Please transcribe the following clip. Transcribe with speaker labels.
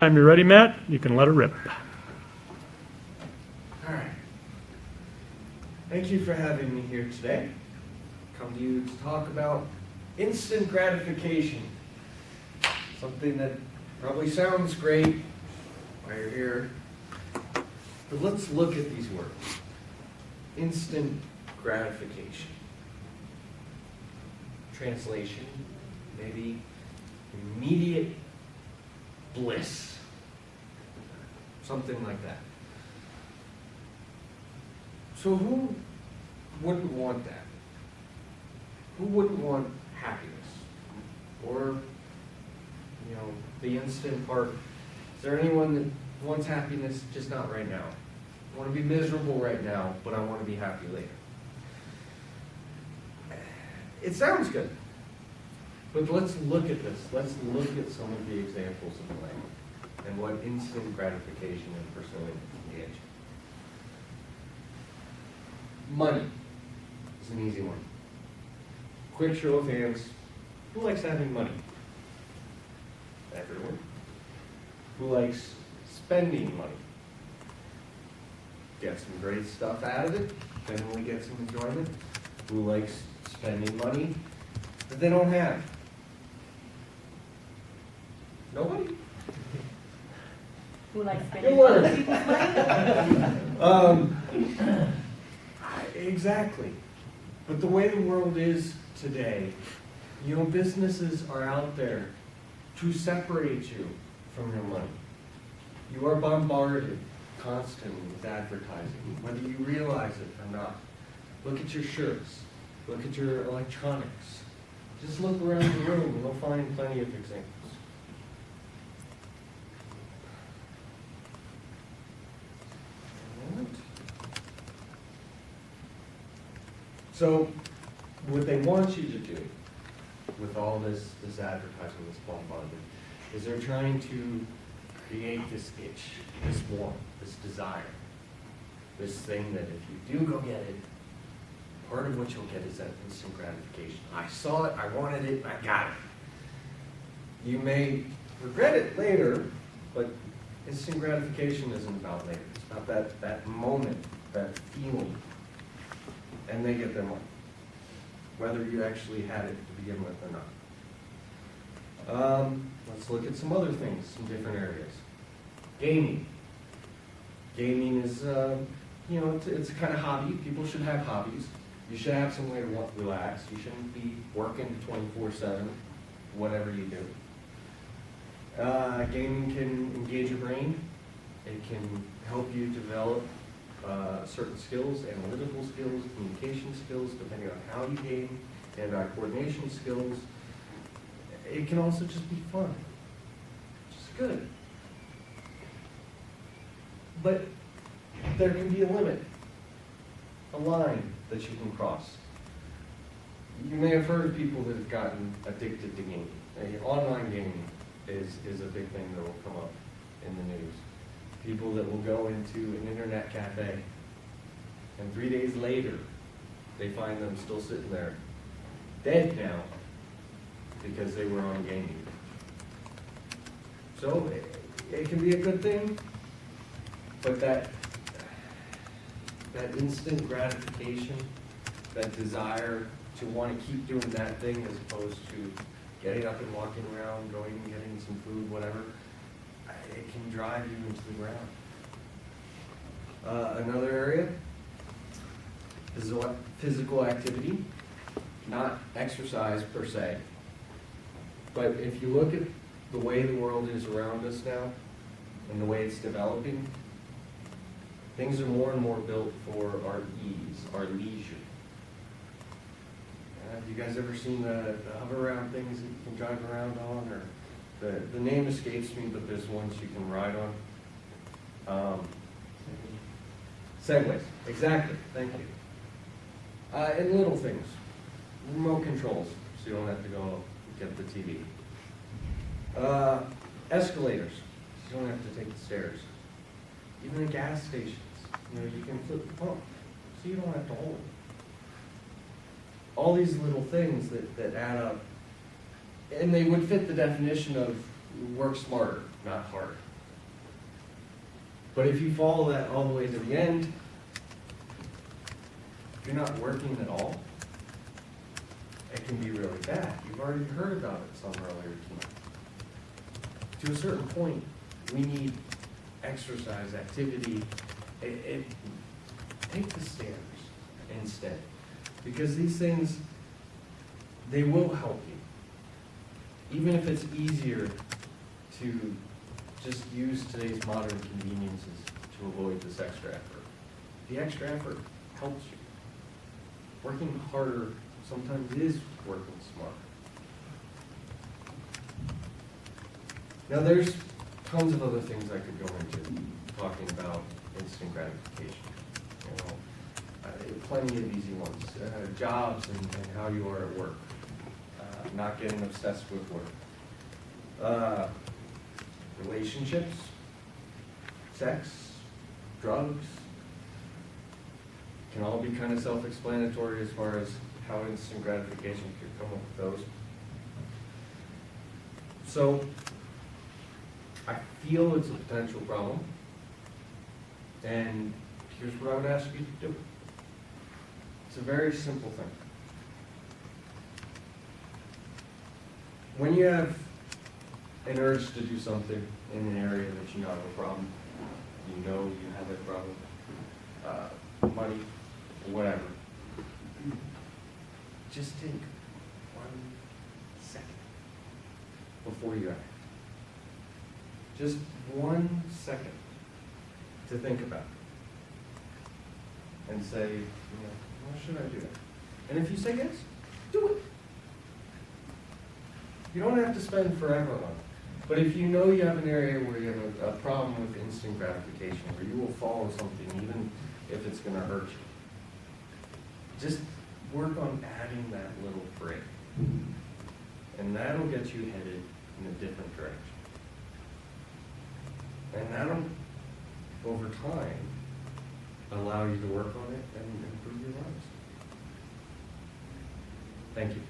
Speaker 1: Time you're ready, Matt, you can let her rip.
Speaker 2: All right. Thank you for having me here today. Come to you to talk about instant gratification. Something that probably sounds great while you're here. But let's look at these words. Instant gratification. Translation, maybe immediate bliss. Something like that. So who wouldn't want that? Who wouldn't want happiness? Or, the instant part. Is there anyone that wants happiness, just not right now? I want to be miserable right now, but I want to be happy later. It sounds good. But let's look at this. Let's look at some of the examples of the language and what instant gratification and pursuing engage. Money is an easy one. Quick show of hands. Who likes having money? Everyone. Who likes spending money? Get some great stuff out of it, then we get some enjoyment. Who likes spending money that they don't have? Nobody?
Speaker 3: Who likes spending
Speaker 2: Good
Speaker 3: other
Speaker 2: word.
Speaker 3: people's money?
Speaker 2: Exactly. But the way the world is today, businesses are out there to separate you from your money. You are bombarded constantly with advertising, whether you realize it or not. Look at your shirts. Look at your electronics. Just look around the room and you'll find plenty of examples. So, what they want you to do with all this advertising, this bombardment, is they're trying to create this itch, this want, this desire, this thing that if you do go get it, part of what you'll get is that instant gratification. I saw it, I wanted it, I got it. You may regret it later, but instant gratification isn't about later. It's about that moment, that feeling. And they get their money, whether you actually had it to begin with or not. Let's look at some other things, some different areas. Gaming. Gaming is, it's a kind of hobby. People should have hobbies. You should have some way to relax. You shouldn't be working 24/7, whatever you do. Gaming can engage your brain. It can help you develop certain skills, analytical skills, communication skills, depending on how you game, and coordination skills. It can also just be fun, which is good. But there can be a limit, a line that you can cross. You may have heard of people that have gotten addicted to gaming. Online gaming is a big thing that will come up in the news. People that will go into an internet cafe, and 3 days later, they find them still sitting there, dead now, because they were on gaming. So, it can be a good thing, but that instant gratification, that desire to want to keep doing that thing as opposed to getting up and walking around, going and getting some food, whatever, it can drive you into the ground. Another area is physical activity, not exercise per se. But if you look at the way the world is around us now and the way it's developing, things are more and more built for our ease, our leisure. Have you guys ever seen the hover around things that you can drive around on? Or the name escapes me, but there's ones you can ride on. Segways, exactly, thank you. And little things, remote controls, so you don't have to go get the TV. Escalators, so you don't have to take the stairs. Even at gas stations, you can flip the pump, so you don't have to hold it. All these little things that add up, and they would fit the definition of work smarter, not harder. But if you follow that all the way to the end, if you're not working at all, it can be really bad. You've already heard about it some earlier tonight. To a certain point, we need exercise, activity. Take the stairs instead. Because these things, they will help you. Even if it's easier to just use today's modern conveniences to avoid this extra effort. The extra effort helps you. Working harder sometimes is working smarter. Now there's tons of other things I could go into talking about instant gratification. You know, plenty of easy ones. Jobs and how you are at work. Not getting obsessed with work. Relationships, sex, drugs, can all be kind of self-explanatory as far as how instant gratification could come up with those. So, I feel it's a potential problem, and here's what I would ask you to do. It's a very simple thing. When you have an urge to do something in an area that you know have a problem, you know you have a problem, money, whatever, just take 1 second before you act. Just 1 second to think about it and say, why should I do that? And if you say yes, do it. You don't have to spend forever on it. But if you know you have an area where you have a problem with instant gratification, where you will follow something even if it's going to hurt you, just work on adding that little break. And that'll get you headed in a different direction. And that'll, over time, allow you to work on it and improve your lives. Thank you.